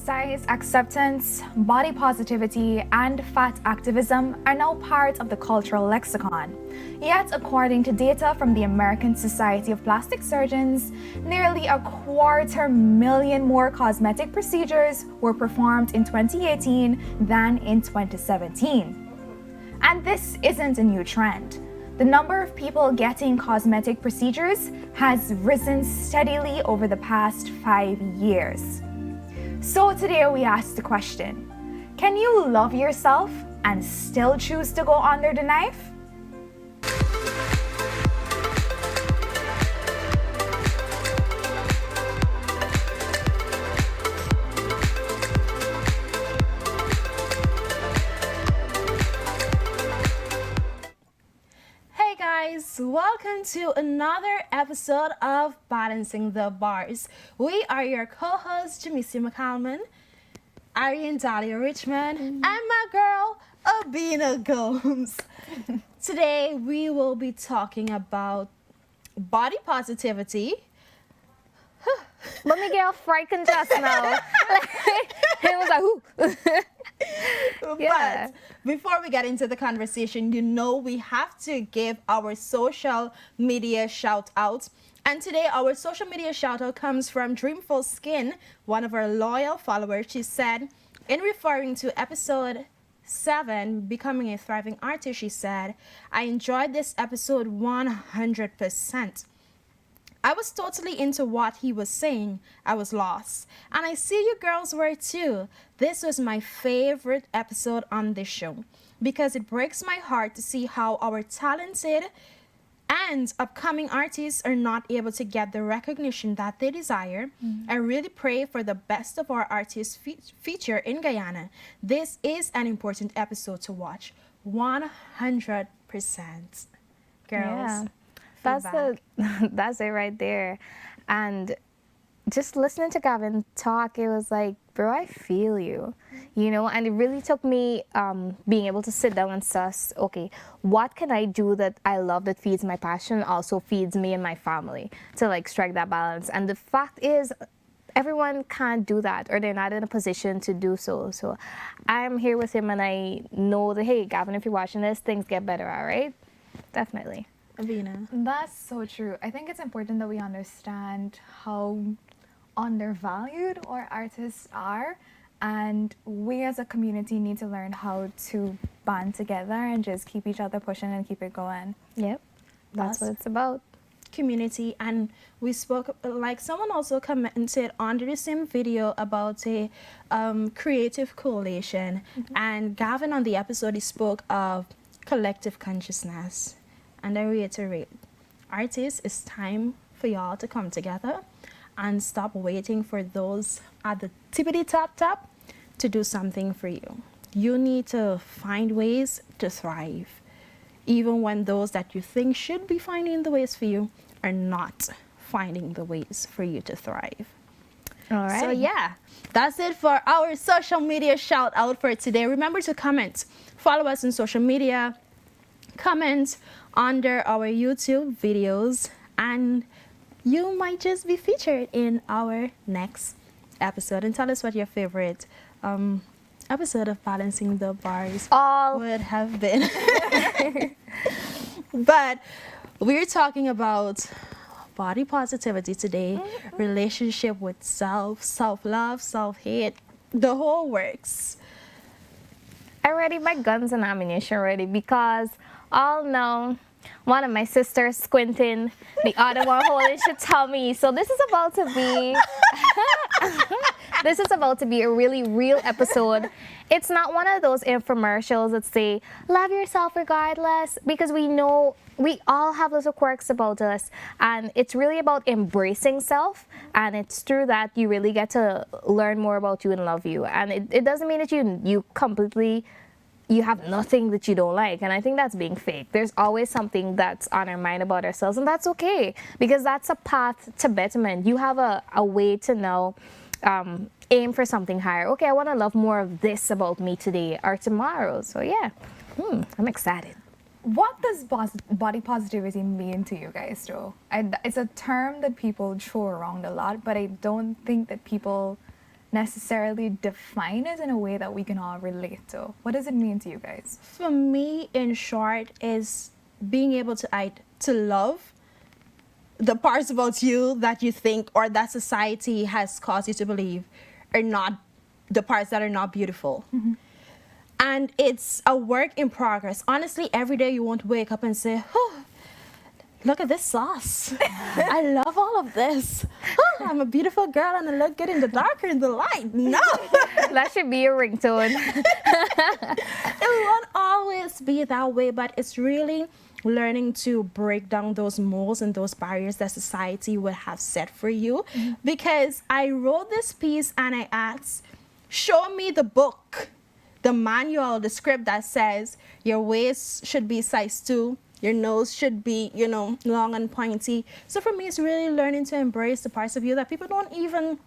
size acceptance, body positivity, and fat activism are now part of the cultural lexicon. Yet, according to data from the American Society of Plastic Surgeons, nearly 250,000 more cosmetic procedures were performed in 2018 than in 2017. And this isn't a new trend. The number of people getting cosmetic procedures has risen steadily over the past 5 years. So today we ask the question, can you love yourself and still choose to go under the knife? Welcome to another episode of Balancing the Bars. We are your co-hosts, Jamisi McCalman, Ariane Dahlia Richmond, and my girl, Abina Gomes. Today, we will be talking about body positivity. But me get frightened just now. It was like, ooh. Yeah. But before we get into the conversation, we have to give our social media shout outs. And today our social media shout out comes from Dreamful Skin, one of our loyal followers. She said, in referring to episode 7, Becoming a Thriving Artist, she said, I enjoyed this episode 100%. I was totally into what he was saying. I was lost. And I see you girls were too. This was my favorite episode on this show because it breaks my heart to see how our talented and upcoming artists are not able to get the recognition that they desire. I really pray for the best of our artists feature in Guyana. This is an important episode to watch. 100%. Girls. Yeah. That's it right there. And just listening to Gavin talk, it was like, bro, I feel you, and it really took me being able to sit down and suss, okay, what can I do that I love that feeds my passion, also feeds me and my family to like strike that balance. And the fact is, everyone can't do that, or they're not in a position to do so. So I'm here with him, and I know that, hey, Gavin, if you're watching this, things get better, all right? Definitely. Avina. That's so true. I think it's important that we understand how undervalued our artists are, and we as a community need to learn how to band together and just keep each other pushing and keep it going. Yep. That's what it's about. Community. And we spoke, like someone also commented under the same video about a creative coalition, and Gavin on the episode, he spoke of collective consciousness. And I reiterate, artists, it's time for y'all to come together and stop waiting for those at the tippity top to do something for you. You need to find ways to thrive, even when those that you think should be finding the ways for you are not finding the ways for you to thrive. All right. So yeah, that's it for our social media shout out for today. Remember to comment, follow us on social media, comment under our YouTube videos, and you might just be featured in our next episode. And tell us what your favorite episode of Balancing the Bars would have been. But we're talking about body positivity today, relationship with self-love, self-hate, the whole works. I ready my guns and ammunition ready because all know one of my sisters squinting, the other one holding should tell me. So this is about to be a really real episode. It's not one of those infomercials that say, love yourself regardless, because we know we all have little quirks about us, and it's really about embracing self, and it's through that you really get to learn more about you and love you. And it doesn't mean that you have nothing that you don't like, and I think that's being fake. There's always something that's on our mind about ourselves, and that's okay, because that's a path to betterment. You have a way to now aim for something higher. Okay, I want to love more of this about me today or tomorrow. So yeah, I'm excited. What does body positivity mean to you guys, though? It's a term that people throw around a lot, but I don't think that people necessarily define it in a way that we can all relate to. What does it mean to you guys? For me, in short, is being able to love the parts about you that you think or that society has caused you to believe are not the parts that are not beautiful. And it's a work in progress. Honestly, every day you won't wake up and say, oh, look at this sauce. I love all of this. Oh, I'm a beautiful girl and I look good in the dark or in the light. No. That should be a ringtone. It won't always be that way, but it's really learning to break down those molds and those barriers that society would have set for you. Because I wrote this piece and I asked, show me the book, the manual, the script that says your waist should be size 2, your nose should be, long and pointy. So for me, it's really learning to embrace the parts of you that people don't even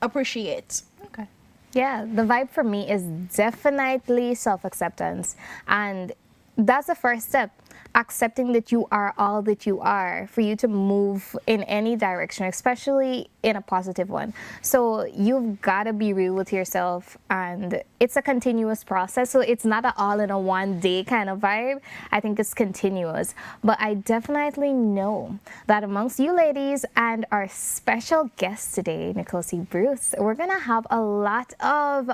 appreciate. Okay. Yeah, the vibe for me is definitely self-acceptance. And that's the first step. Accepting that you are all that you are for you to move in any direction, especially in a positive one. So you've got to be real with yourself, and it's a continuous process. So it's not an all-in-a-one day kind of vibe. I think it's continuous. But I definitely know that amongst you ladies and our special guest today, Nikosi Bruce, we're going to have a lot of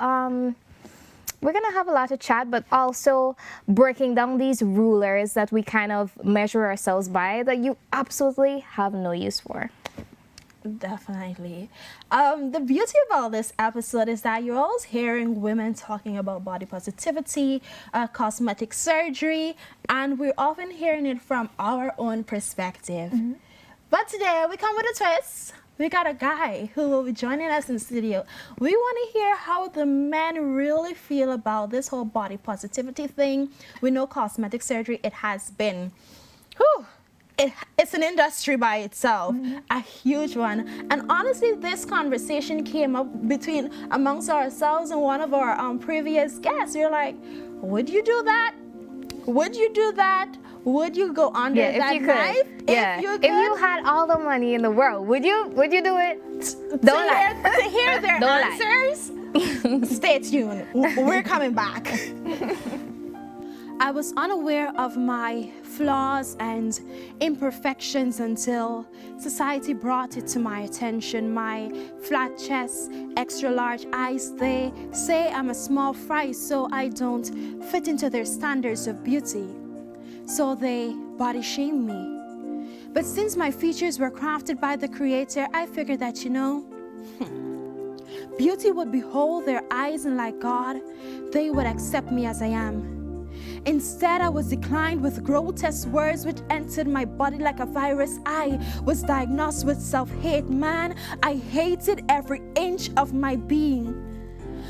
chat, but also breaking down these rulers that we kind of measure ourselves by that you absolutely have no use for. Definitely. The beauty of all this episode is that you're always hearing women talking about body positivity, cosmetic surgery, and we're often hearing it from our own perspective. But today we come with a twist. We got a guy who will be joining us in the studio. We want to hear how the men really feel about this whole body positivity thing. We know cosmetic surgery, it has been, it's an industry by itself, a huge one. And honestly, this conversation came up amongst ourselves and one of our previous guests. You're like, would you do that? Would you do that? Would you go under that knife? Yeah. If you had all the money in the world, would you do it? Don't lie. To hear their answers, stay tuned. We're coming back. I was unaware of my flaws and imperfections until society brought it to my attention. My flat chest, extra large eyes, they say I'm a small fry, so I don't fit into their standards of beauty. So they body shame me. But since my features were crafted by the Creator, I figured that, beauty would behold their eyes, and like God, they would accept me as I am. Instead, I was declined with grotesque words which entered my body like a virus. I was diagnosed with self-hate. Man, I hated every inch of my being.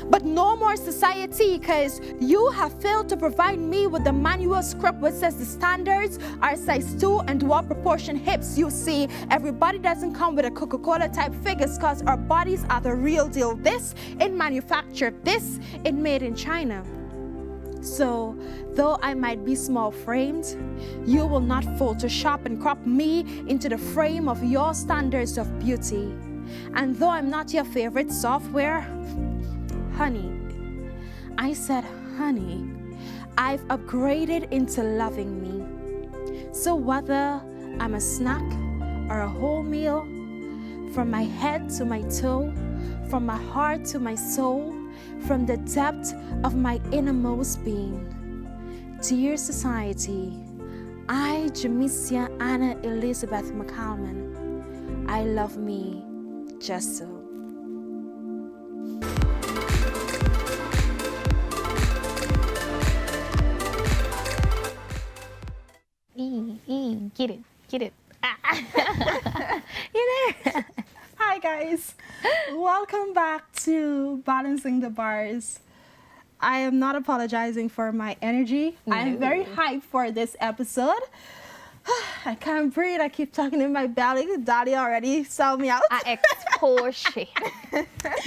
But no more society, because you have failed to provide me with the manual script which says the standards are size 2 and what proportion hips. You see, everybody doesn't come with a Coca-Cola type figures, because our bodies are the real deal. This it manufactured, this it made in China. So, though I might be small framed, you will not Photoshop and crop me into the frame of your standards of beauty. And though I'm not your favorite software, honey, I said, honey, I've upgraded into loving me. So whether I'm a snack or a whole meal, from my head to my toe, from my heart to my soul, from the depth of my innermost being. Dear society, I, Jamesia Anna Elizabeth McCalman, I love me just so. Get it. Hi guys, welcome back to Balancing the Bars. I am not apologizing for my energy. No. I'm very hyped for this episode. I can't breathe. I keep talking in my belly. Daddy already sold me out. I exposed you.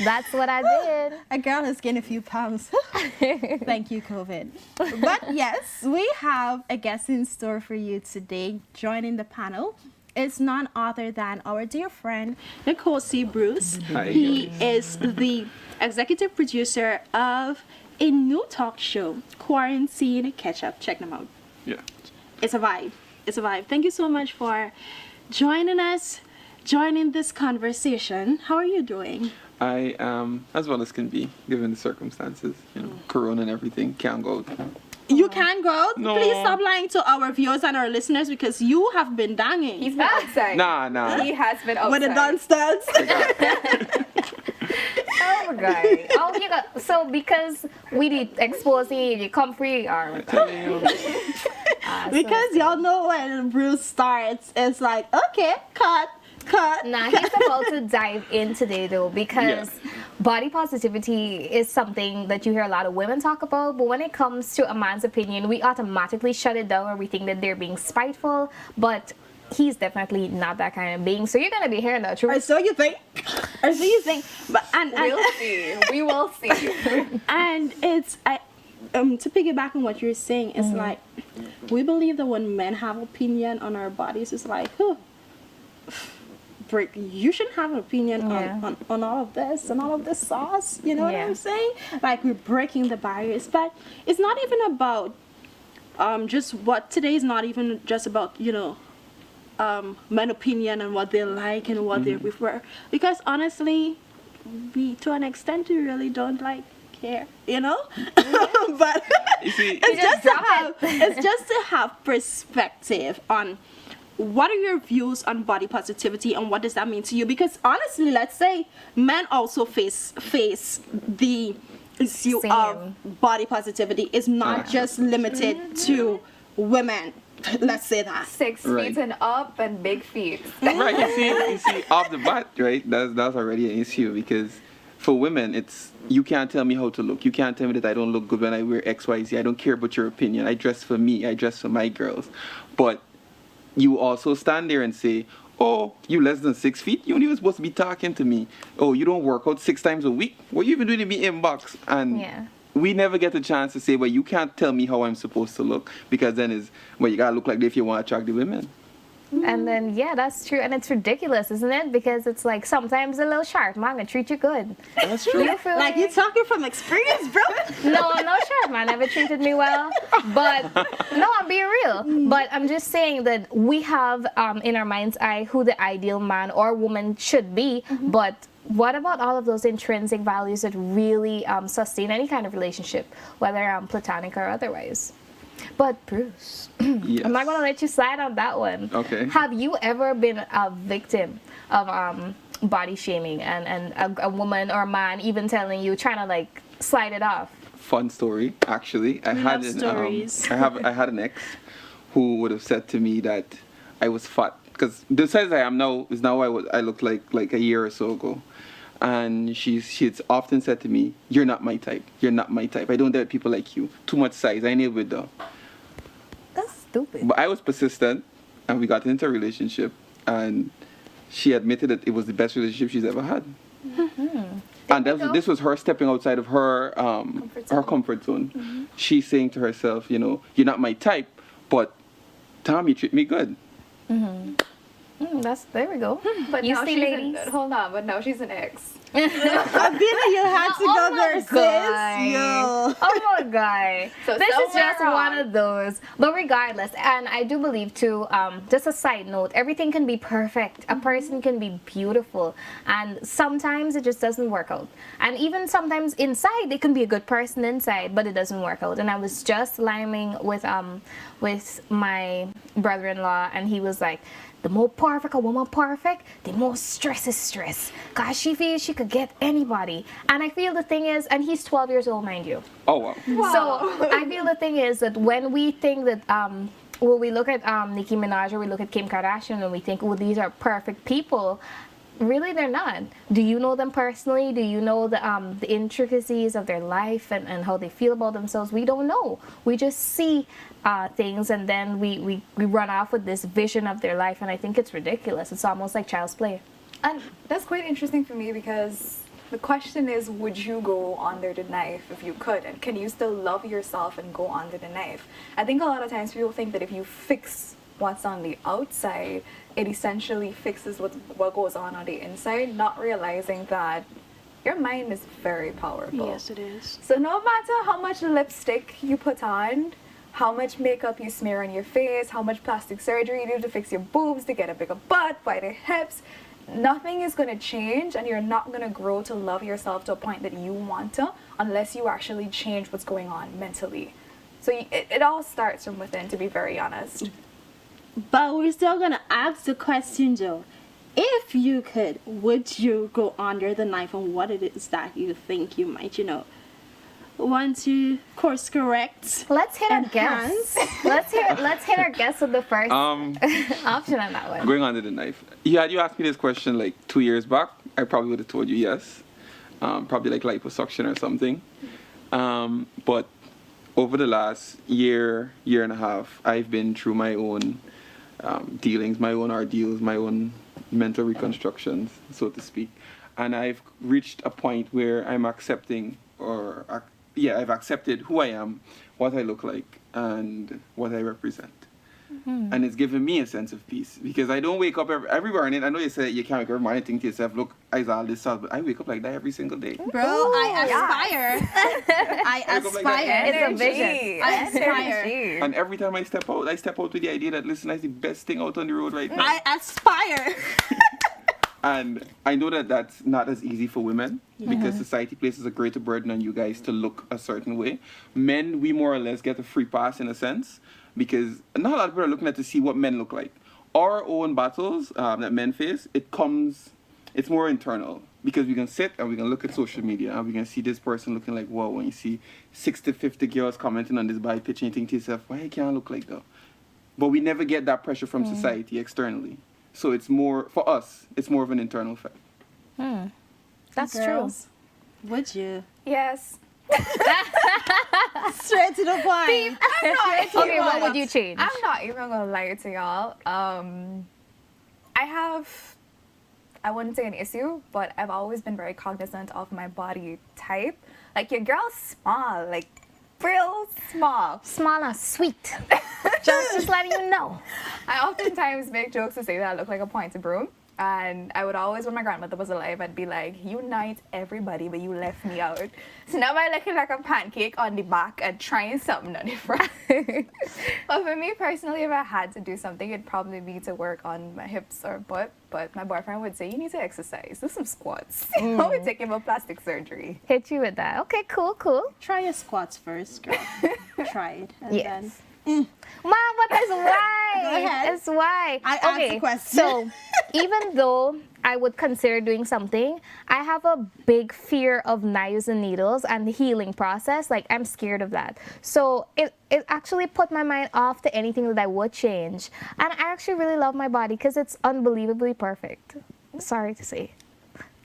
That's what I did. A girl has gained a few pounds. Thank you, COVID. But yes, we have a guest in store for you today joining the panel. is none other than our dear friend Nikosi Bruce. Hi, He guys. is the executive producer of a new talk show, Quarantine Catch Up. Check them out. Yeah. It's a vibe. It's a vibe. Thank you so much for joining us, joining this conversation. How are you doing? I am as well as can be, given the circumstances. You know, Corona and everything. Can't go out. You can go out. No. Please stop lying to our viewers and our listeners because you have been danging. He's been outside. Nah. He has been outside. with the dance dance. Oh my god. Oh, you got so because we did exposing you come free or Because y'all know when Bruce starts, it's like, okay, cut. Nah, he's about to dive in today though because body positivity is something that you hear a lot of women talk about, but when it comes to a man's opinion, we automatically shut it down or we think that they're being spiteful, but he's definitely not that kind of being. So you're gonna be hearing the Or truth. so you think. But We'll see. We will see. and it's to piggyback on what you're saying, it's like we believe that when men have opinion on our bodies, it's like, you shouldn't have an opinion on all of this and all of this sauce. You know what I'm saying? Like we're breaking the barriers, but it's not even about just what today is not even just about men opinion and what they like and what they prefer, because honestly we to an extent we really don't like care, but You see, it's just to have perspective on what are your views on body positivity and what does that mean to you, because honestly, let's say men also face the issue of body positivity. Is not just limited to women, let's say that. 6 Right. feet and up and big feet. right? You see, off the bat, right? That's already an issue because for women, it's you can't tell me how to look. You can't tell me that I don't look good when I wear X, Y, Z. I don't care about your opinion. I dress for me. I dress for my girls. But you also stand there and say, oh, you less than 6 feet? You ain't even supposed to be talking to me. Oh, you don't work out 6 times a week? What you even doing in me inbox? And we never get a chance to say, well, you can't tell me how I'm supposed to look, because then you gotta look like that if you want to attract the women. And then that's true, and it's ridiculous, isn't it? Because it's like sometimes a little sharp man can treat you good. That's true. You feel Like me? you talking from experience, bro. No sharp man never treated me well, but no, I'm being real. But I'm just saying that we have in our mind's eye who the ideal man or woman should be, but what about all of those intrinsic values that really sustain any kind of relationship, whether platonic or otherwise? But Bruce, Yes. I'm not gonna let you slide on that one. Okay. Have you ever been a victim of body shaming and a woman or a man even telling you, trying to like slide it off? Fun story, actually. I had stories. I had an ex who would have said to me that I was fat, because the size I am now is now I looked like a year or so ago. And she's often said to me, you're not my type. You're not my type. I don't date people like you. Too much size. I ain't with them. That's stupid. But I was persistent, and we got into a relationship, and she admitted that it was the best relationship she's ever had. And this was her stepping outside of her comfort zone. She's saying to herself, you're not my type, but Tom, you treat me good. There we go. But You now see, she's ladies? hold on, but now she's an ex. Abina, you had to go there, sis. Yo. Oh my god. So this is somewhere just wrong. one of those. But regardless, and I do believe too, just a side note, everything can be perfect. A person can be beautiful. And sometimes it just doesn't work out. And even sometimes inside, they can be a good person inside, but it doesn't work out. And I was just liming with my brother-in-law, and he was like, the more perfect a woman perfect, the more stress is stress. Cause she feels she could get anybody. And I feel the thing is, and he's 12 years old, mind you. Oh, wow. So I feel the thing is that when we think that when we look at Nicki Minaj or we look at Kim Kardashian and we think, oh, these are perfect people, really they're not. Do you know them personally? Do you know the intricacies of their life and how they feel about themselves? We don't know. We just see things, and then we run off with this vision of their life, and I think it's ridiculous. It's almost like child's play. And that's quite interesting for me because the question is, would you go under the knife if you could? And can you still love yourself and go under the knife? I think a lot of times people think that if you fix what's on the outside, it essentially fixes what goes on the inside, not realizing that your mind is very powerful. Yes, it is. So no matter how much lipstick you put on, how much makeup you smear on your face, how much plastic surgery you do to fix your boobs, to get a bigger butt, wider hips, nothing is going to change, and you're not going to grow to love yourself to a point that you want to unless you actually change what's going on mentally. So it all starts from within, to be very honest. But we're still gonna ask the question, Joe. If you could, would you go under the knife on what it is that you think you might, want to course correct? Let's hit our enhance? guess. Let's hit our guess with the first option on that one. Going under the knife. Yeah, you asked me this question like 2 years back, I probably would have told you yes. Probably like liposuction or something. But over the last year and a half, I've been through my own dealings, my own ordeals, my own mental reconstructions, so to speak. And I've reached a point where I'm accepting, I've accepted who I am, what I look like, and what I represent. And it's given me a sense of peace, because I don't wake up every morning. I know you say you can't wake up every morning and think to yourself, look, I all this stuff, but I wake up like that every single day. Bro, I aspire. I aspire. It's a vision. I aspire. And every time I step out with the idea that, listen, that's the best thing out on the road right now. I aspire. And I know that that's not as easy for women, because society places a greater burden on you guys to look a certain way. Men, we more or less get a free pass in a sense, because not a lot of people are looking at to see what men look like. Our own battles that men face, it's more internal, because we can sit and we can look at social media and we can see this person looking like, wow, when you see 60, 50 girls commenting on this body picture, and you think to yourself, why I can't look like that? But we never get that pressure from society externally. So it's more, for us, it's more of an internal fact. That's Girls, would you? Yes. Straight to the point. true. Okay, what would you change? I'm not even gonna lie to y'all. I wouldn't say an issue, but I've always been very cognizant of my body type. Like, your girl's small, like real small. Small and sweet. just letting you know. I oftentimes make jokes to say that I look like a pointed broom. And I would always, when my grandmother was alive, I'd be like, unite everybody, but you left me out. So now I'm looking like a pancake on the back and trying something on the front. But for me personally, if I had to do something, it'd probably be to work on my hips or butt. But my boyfriend would say, you need to exercise, do some squats. Don't be taking about plastic surgery. Hit you with that. Okay, cool. Try your squats first, girl. Try it. And Yes. Mom, but that's why. Go ahead. That's why. I asked the question. So, even though I would consider doing something, I have a big fear of knives and needles and the healing process. Like, I'm scared of that. So, it actually put my mind off to anything that I would change. And I actually really love my body because it's unbelievably perfect. Sorry to say.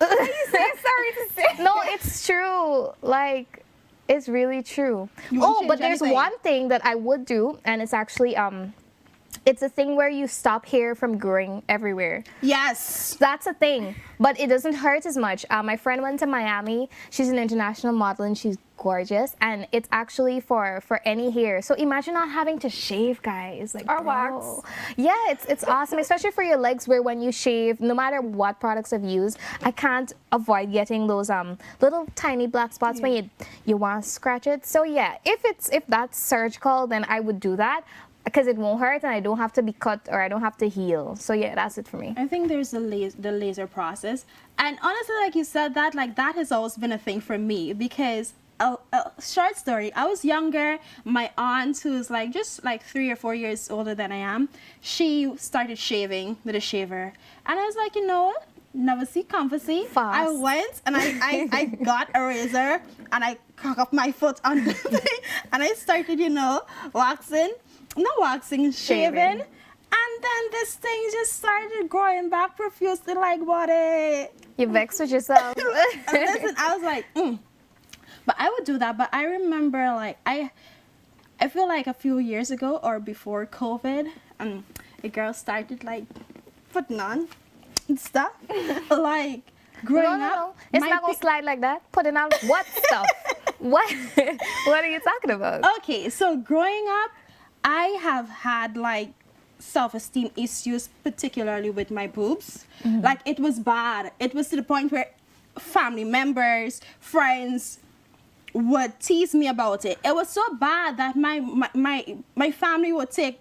Sorry to say. No, it's true. Like, it's really true. You won't change But there's anything. one thing that I would do, and it's actually it's a thing where you stop hair from growing everywhere. Yes. That's a thing, but it doesn't hurt as much. My friend went to Miami. She's an international model and she's gorgeous, and it's actually for any hair. So imagine not having to shave, guys. Like, Or bro. wax. Yeah, it's awesome, especially for your legs, where when you shave, no matter what products I've used, I can't avoid getting those little tiny black spots when you want to scratch it. So yeah, if that's surgical, then I would do that, because it won't hurt and I don't have to be cut or I don't have to heal. So yeah, that's it for me. I think there's the laser process. And honestly, like you said, that has always been a thing for me, because a short story, I was younger. My aunt, who's like just like 3 or 4 years older than I am, she started shaving with a shaver. And I was like, never see conversation. Fast. I went and I got a razor and I cock up my foot on the thing and I started, shaving. And then this thing just started growing back profusely like body. You vexed with yourself. Listen, I was like, But I would do that. But I remember, like, I feel like a few years ago or before COVID, a girl started, like, putting on stuff. Like, growing up. No. It's not going to slide like that. Putting on what stuff? What? What are you talking about? Okay, so growing up, I have had, like, self-esteem issues, particularly with my boobs. Like, it was bad. It was to the point where family members, friends would tease me about it. It was so bad that my family would take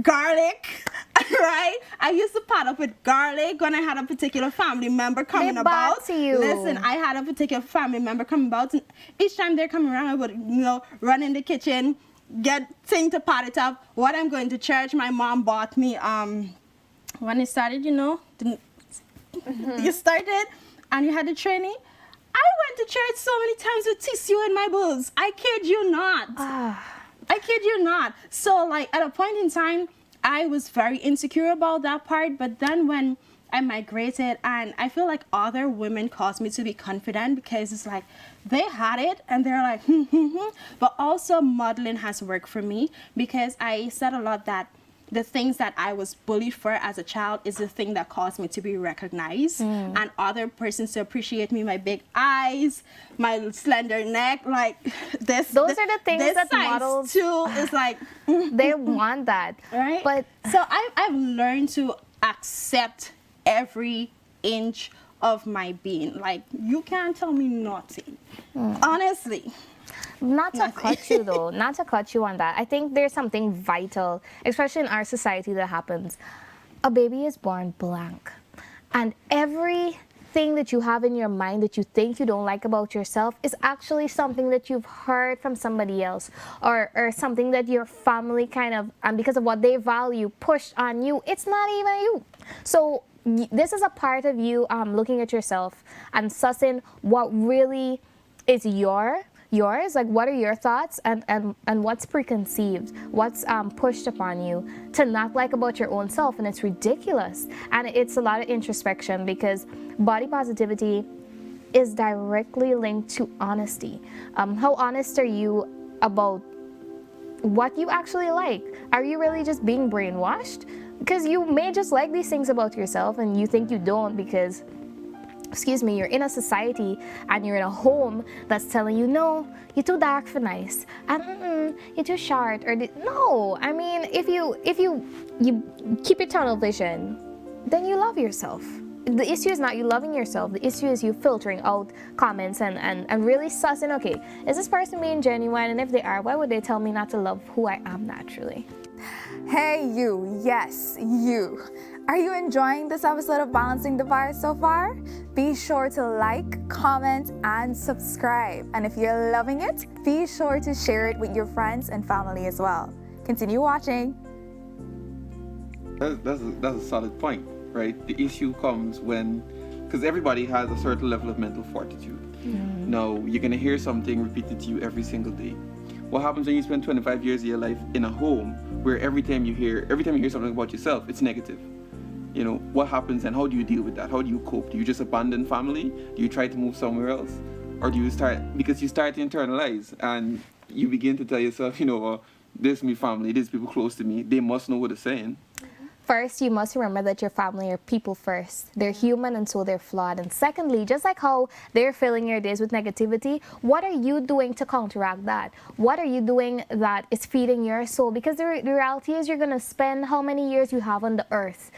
garlic, right? I used to pot up with garlic when I had a particular family member coming They about. bad to you. Listen, I had a particular family member coming about, and each time they're coming around, I would, run in the kitchen, get thing to pot it up. What I'm going to church, my mom bought me, when it started, you started, and you had the training. I went to church so many times with tissue in my boobs. I kid you not. I kid you not. So, like, at a point in time, I was very insecure about that part. But then when I migrated, and I feel like other women caused me to be confident, because it's like they had it and they're like, But also modeling has worked for me, because I said a lot that the things that I was bullied for as a child is the thing that caused me to be recognized, and other persons to appreciate me, my big eyes, my slender neck, like this. Those are the things this that size models too is like, they want that, right? But so I've learned to accept every inch of my being. Like, you can't tell me nothing, honestly. not to cut you though, not to cut you on that. I think there's something vital, especially in our society, that happens. A baby is born blank, and everything that you have in your mind that you think you don't like about yourself is actually something that you've heard from somebody else, or something that your family kind of, and because of what they value, pushed on you. It's not even you. So this is a part of you looking at yourself and sussing what really is yours. Like, what are your thoughts, and what's preconceived, what's pushed upon you to not like about your own self. And it's ridiculous, and it's a lot of introspection, because body positivity is directly linked to honesty. How honest are you about what you actually like? Are you really just being brainwashed? Because you may just like these things about yourself and you think you don't, because you're in a society and you're in a home that's telling you, no, you're too dark for nice, and you're too short, or no. I mean, if you keep your tunnel vision, then you love yourself. The issue is not you loving yourself. The issue is you filtering out comments and really sussing, okay, is this person being genuine? And if they are, why would they tell me not to love who I am naturally? Hey you, yes, you. Are you enjoying this episode of Balancing the Virus so far? Be sure to like, comment, and subscribe. And if you're loving it, be sure to share it with your friends and family as well. Continue watching. That's a solid point, right? The issue comes when, because everybody has a certain level of mental fortitude. Now, you're going to hear something repeated to you every single day. What happens when you spend 25 years of your life in a home where every time you hear something about yourself, it's negative? What happens, and how do you deal with that? How do you cope? Do you just abandon family? Do you try to move somewhere else? Or do you start to internalize, and you begin to tell yourself, this is my family, these people close to me, they must know what they're saying. First, you must remember that your family are people first. They're human, and so they're flawed. And secondly, just like how they're filling your days with negativity, what are you doing to counteract that? What are you doing that is feeding your soul? Because the reality is, you're going to spend how many years you have on the earth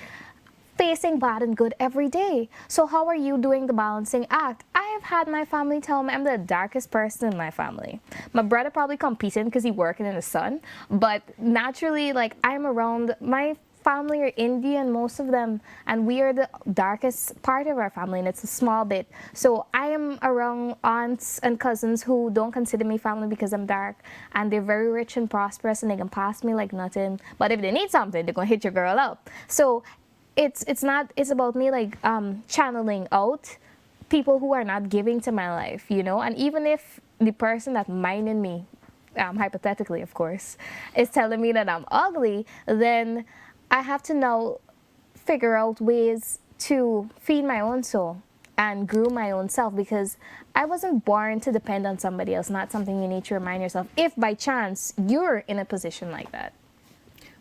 facing bad and good every day. So how are you doing the balancing act? I have had my family tell me I'm the darkest person in my family. My brother probably competing because he's working in the sun, but naturally, like, I'm around my family are Indian, most of them, and we are the darkest part of our family, and it's a small bit. So I am around aunts and cousins who don't consider me family because I'm dark, and they're very rich and prosperous, and they can pass me like nothing. But if they need something, they're gonna hit your girl up. So it's about me, like, channeling out people who are not giving to my life, and even if the person that minding me, hypothetically of course, is telling me that I'm ugly, then I have to now figure out ways to feed my own soul and groom my own self, because I wasn't born to depend on somebody else, not something you need to remind yourself if by chance you're in a position like that.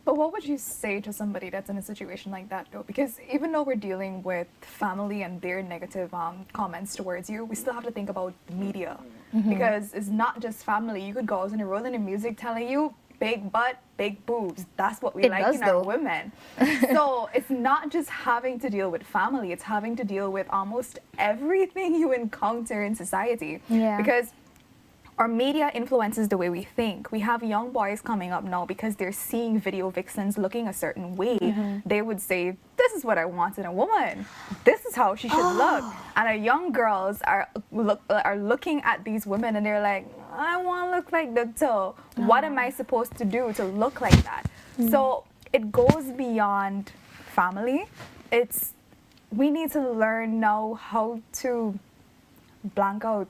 But what would you say to somebody that's in a situation like that, though? Because even though we're dealing with family and their negative comments towards you, we still have to think about media. Because it's not just family. You could go out on a road in the music telling you, big butt, big boobs. That's what we It like does, in our though. women. So it's not just having to deal with family, it's having to deal with almost everything you encounter in society. Yeah. Because our media influences the way we think. We have young boys coming up now because they're seeing video vixens looking a certain way. They would say, this is what I want in a woman. This is how she should look. And our young girls are looking at these women and they're like, I want to look like the toe. What am I supposed to do to look like that? So it goes beyond family. We need to learn now how to blank out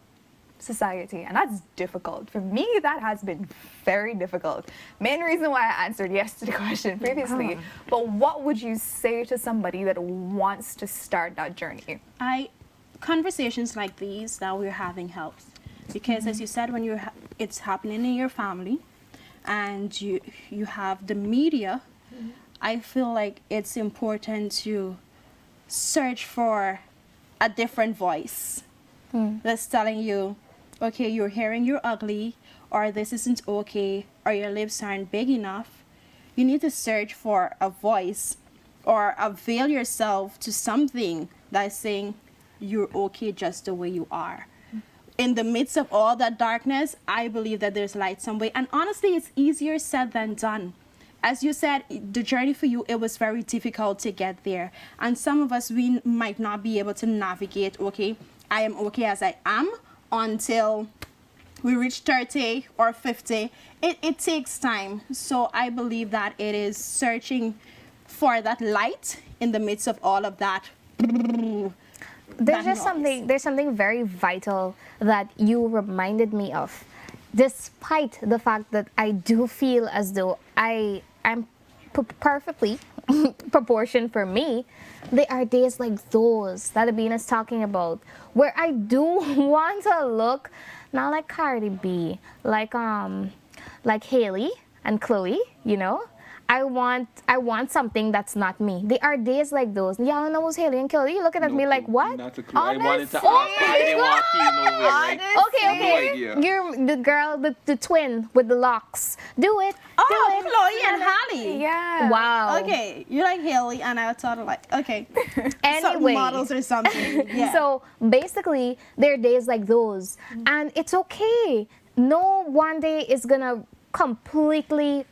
society, and that's difficult. For me, that has been very difficult. Main reason why I answered yes to the question previously. But what would you say to somebody that wants to start that journey? Conversations like these that we're having helps, because as you said, when it's happening in your family and you have the media, I feel like it's important to search for a different voice that's telling you, okay, you're hearing you're ugly, or this isn't okay, or your lips aren't big enough. You need to search for a voice or avail yourself to something that's saying you're okay just the way you are. In the midst of all that darkness, I believe that there's light somewhere. And honestly, it's easier said than done. As you said, the journey for you, it was very difficult to get there. And some of us, we might not be able to navigate, okay, I am okay as I am, until we reach 30 or 50. It takes time. So I believe that it is searching for that light in the midst of all of that. There's something very vital that you reminded me of. Despite the fact that I do feel as though I'm perfectly proportioned for me, there are days like those that Abina is talking about where I do want to look not like Cardi B, like Haley and Chloe, you know. I want something that's not me. There are days like those. Y'all know who's Haley and Chloe? You looking at me like, what? Not a clue. I wanted to ask, but I didn't want to feel no way, right? Okay. No idea. You're the girl, the twin with the locks. Do it. Oh, do it. Chloe and Halle. Yeah. Wow. Okay, you like Haley, and I thought like, okay, certain Anyway. models or something. Yeah. So basically, there are days like those, and it's okay. No one day is gonna completely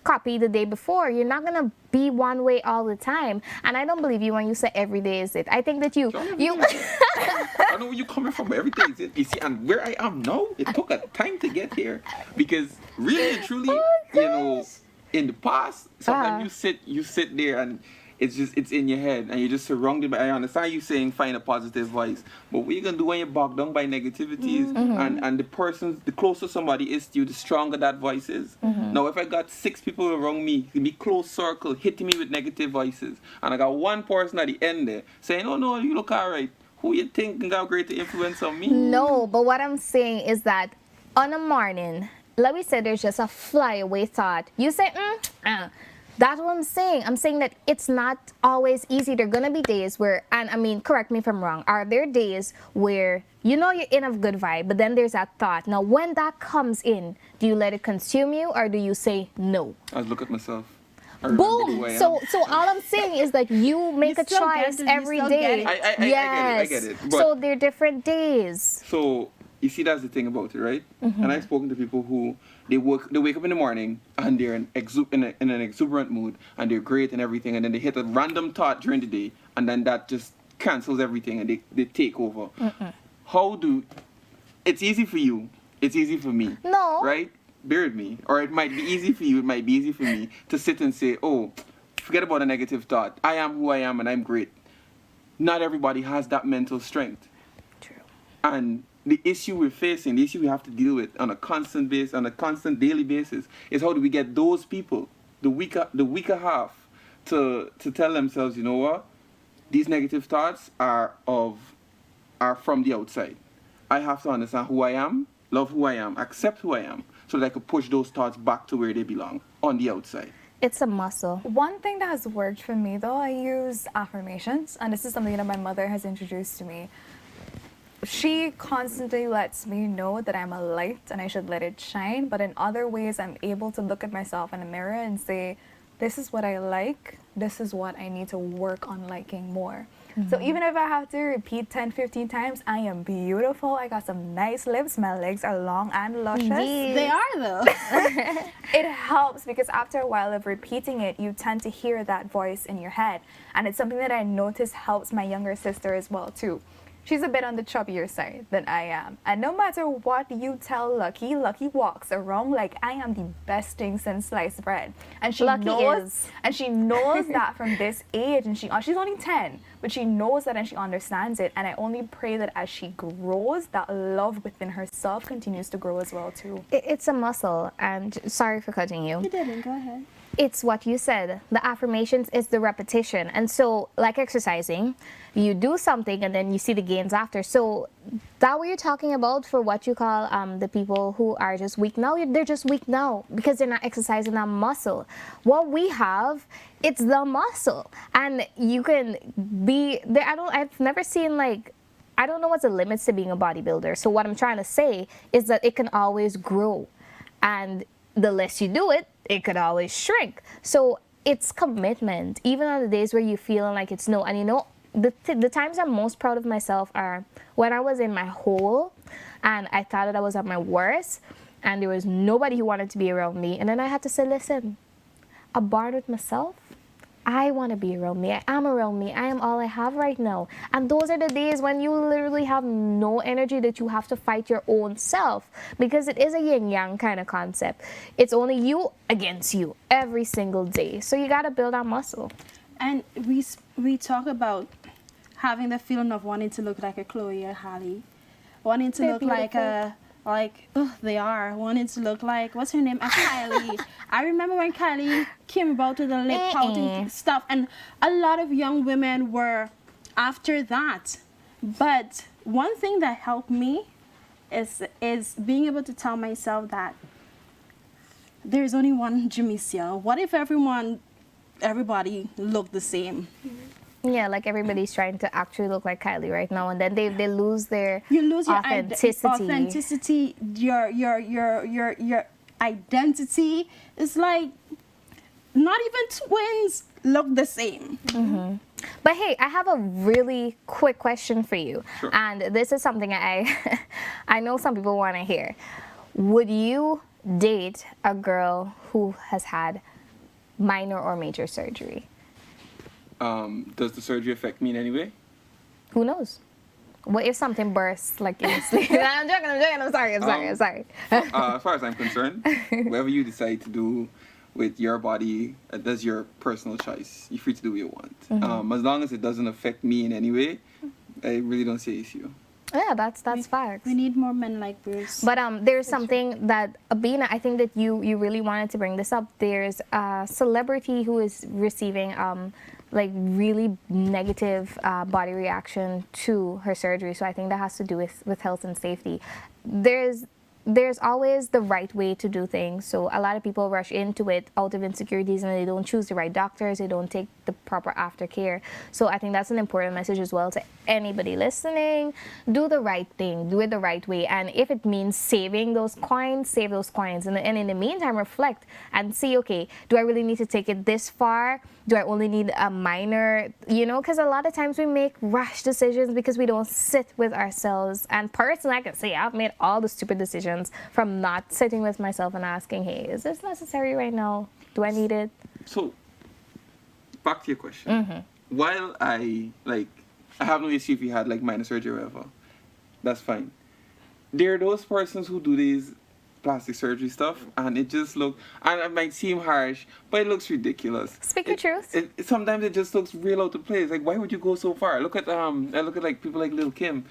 copy the day before. You're not gonna be one way all the time, and I don't believe you when you say every day is it. I think that you I know where you're coming from. Every day is it. You see, and where I am now, it took a time to get here, because really and truly, you know, in the past, sometimes you sit there and it's in your head and you're just surrounded by. I understand you saying find a positive voice, but what you gonna do when you're bogged down by negativities and the closer somebody is to you, the stronger that voice is. Now, if I got 6 people around me, it'd be close circle hitting me with negative voices, and I got one person at the end there saying, "Oh no, you look alright." Who you think can got greater influence on me? No, but what I'm saying is that on a morning, like we said, there's just a flyaway thought. You say, that's what I'm saying. I'm saying that it's not always easy. There are going to be days where, and I mean, correct me if I'm wrong, are there days where you know you're in a good vibe, but then there's that thought. Now, when that comes in, do you let it consume you or do you say no? I look at myself. I remember who I Boom! am. So all I'm saying is that you make a still get choice it, you every still day. get it. I get it. But So there are different days. So you see, that's the thing about it, right? And I've spoken to people who they wake up in the morning and they're in an exuberant mood and they're great and everything, and then they hit a random thought during the day, and then that just cancels everything and they take over. It's easy for you, it's easy for me. No. Right? Bear with me. Or it might be easy for you, it might be easy for me to sit and say, oh, forget about a negative thought. I am who I am and I'm great. Not everybody has that mental strength. True. And the issue we're facing, the issue we have to deal with on a constant basis, on a constant daily basis, is how do we get those people, the weaker half, to tell themselves, you know what, these negative thoughts are from the outside. I have to understand who I am, love who I am, accept who I am, so that I can push those thoughts back to where they belong, on the outside. It's a muscle. One thing that has worked for me, though, I use affirmations, and this is something that my mother has introduced to me. she constantly lets me know that I'm a light and I should let it shine. But in other ways, I'm able to look at myself in the mirror and say, this is what I like. This is what I need to work on liking more. So even if I have to repeat 10, 15 times, I am beautiful. I got some nice lips. My legs are long and luscious. They are, though. It helps because after a while of repeating it, you tend to hear that voice in your head. And it's something that I notice helps my younger sister as well, too. She's a bit on the chubbier side than I am. And no matter what you tell Lucky, Lucky walks around like I am the best thing since sliced bread. And she Lucky knows, is. and she knows that from this age. And she's only 10, but she knows that and she understands it. And I only pray that as she grows, that love within herself continues to grow as well too. It's a muscle, and sorry for cutting you. You didn't. Go ahead. It's what you said. The affirmations is the repetition. And so, like exercising, you do something and then you see the gains after. So that what you're talking about for what you call the people who are just weak now, they're just weak now because they're not exercising that muscle. What we have, it's the muscle. And you can be there. I've never seen like, I don't know what's the limits to being a bodybuilder. So what I'm trying to say is that it can always grow. And the less you do it, it could always shrink. So it's commitment, even on the days where you feel like it's no. And you know, the times I'm most proud of myself are when I was in my hole and I thought that I was at my worst and there was nobody who wanted to be around me. And then I had to say, listen, a barn with myself, I want to be around me. I am around me. I am all I have right now. And those are the days when you literally have no energy, that you have to fight your own self, because it is a yin-yang kind of concept. It's only you against you every single day. So you got to build that muscle. And we talk about having the feeling of wanting to look like a Chloe or Halle, wanting to They're look like a they are wanting to look like, what's her name, a Kylie. I remember when Kylie came about with the lip pouting stuff, and a lot of young women were after that. But one thing that helped me is being able to tell myself that there's only one Jamesia. What if everybody looked the same? Yeah, like everybody's trying to actually look like Kylie right now, and then they lose their authenticity. Your identity. It's like not even twins look the same. Mm-hmm. But hey, I have a really quick question for you. Sure. And this is something I know some people want to hear. Would you date a girl who has had minor or major surgery? Does the surgery affect me in any way? Who knows? What if something bursts like in your sleep? I'm joking, I'm sorry. As far as I'm concerned, whatever you decide to do with your body, that's your personal choice. You're free to do what you want. Mm-hmm. As long as it doesn't affect me in any way, I really don't see an issue. Yeah, that's facts. We need more men like Bruce. But there's something that, Abina, I think that you really wanted to bring this up. There's a celebrity who is receiving like really negative body reaction to her surgery. So I think that has to do with health and safety. There's always the right way to do things. So a lot of people rush into it out of insecurities and they don't choose the right doctors, they don't take the proper aftercare. So I think that's an important message as well to anybody listening. Do the right thing, do it the right way. And if it means saving those coins, save those coins. And in the meantime, reflect and see, okay, do I really need to take it this far? Do I only need a minor, because a lot of times we make rash decisions because we don't sit with ourselves. And personally, I can say I've made all the stupid decisions from not sitting with myself and asking, hey, is this necessary right now? Do I need it? So, back to your question. While I have no issue if you had like minor surgery or whatever, that's fine. There are those persons who do these plastic surgery stuff and it just looks, and it might seem harsh, but it looks ridiculous. Speak your truth. Sometimes it just looks real out of place. Like, why would you go so far? Look at like people like Lil Kim.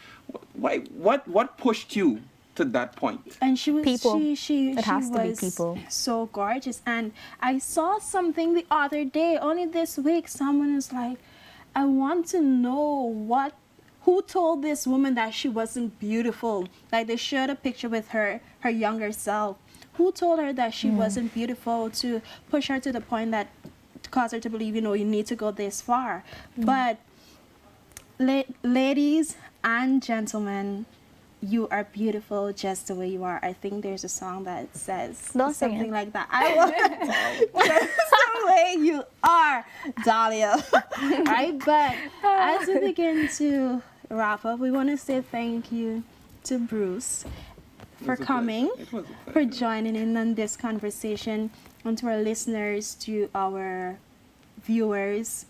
Why? What pushed you to that point? And she was people. she has to be was people. So gorgeous. And I saw something the other day, only this week. Someone is like, I want to know who told this woman that she wasn't beautiful. Like, they showed a picture with her younger self. Who told her that she wasn't beautiful, to push her to the point that to cause her to believe, you need to go this far. But ladies, and gentlemen, you are beautiful just the way you are. I think there's a song that says Don't sing something it. like that. I want just the way you are, Dahlia. Right? But as we begin to wrap up, we want to say thank you to Bruce for was a coming, pleasure. It was a for pleasure. joining in on this conversation, and to our listeners, to our viewers.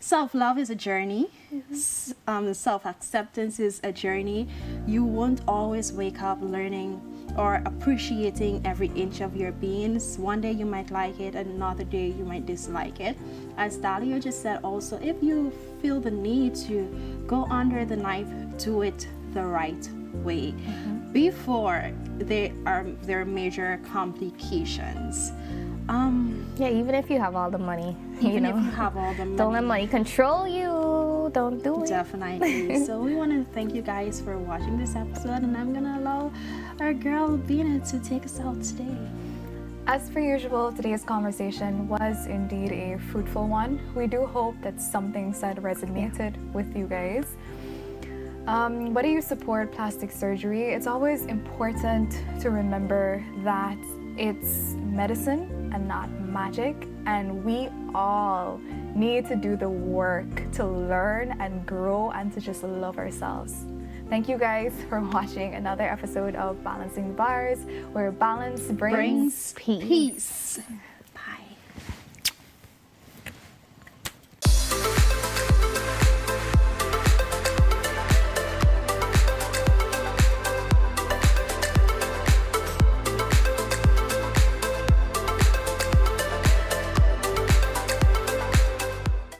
Self-love is a journey. Self-acceptance is a journey. You won't always wake up learning or appreciating every inch of your beings. One day you might like it, and another day you might dislike it. As Dahlia just said also, if you feel the need to go under the knife, do it the right way before there are major complications. Yeah, even if you have all the money, you Even know, if you have all the money. don't let money control you. Don't do it. Definitely. So we want to thank you guys for watching this episode, and I'm gonna allow our girl Bina to take us out today. As per usual, today's conversation was indeed a fruitful one. We do hope that something said resonated with you guys. Whether you support plastic surgery, it's always important to remember that it's medicine and not magic, and we all need to do the work to learn and grow and to just love ourselves. Thank you guys for watching another episode of Balancing the Bars, where balance brings Brings peace.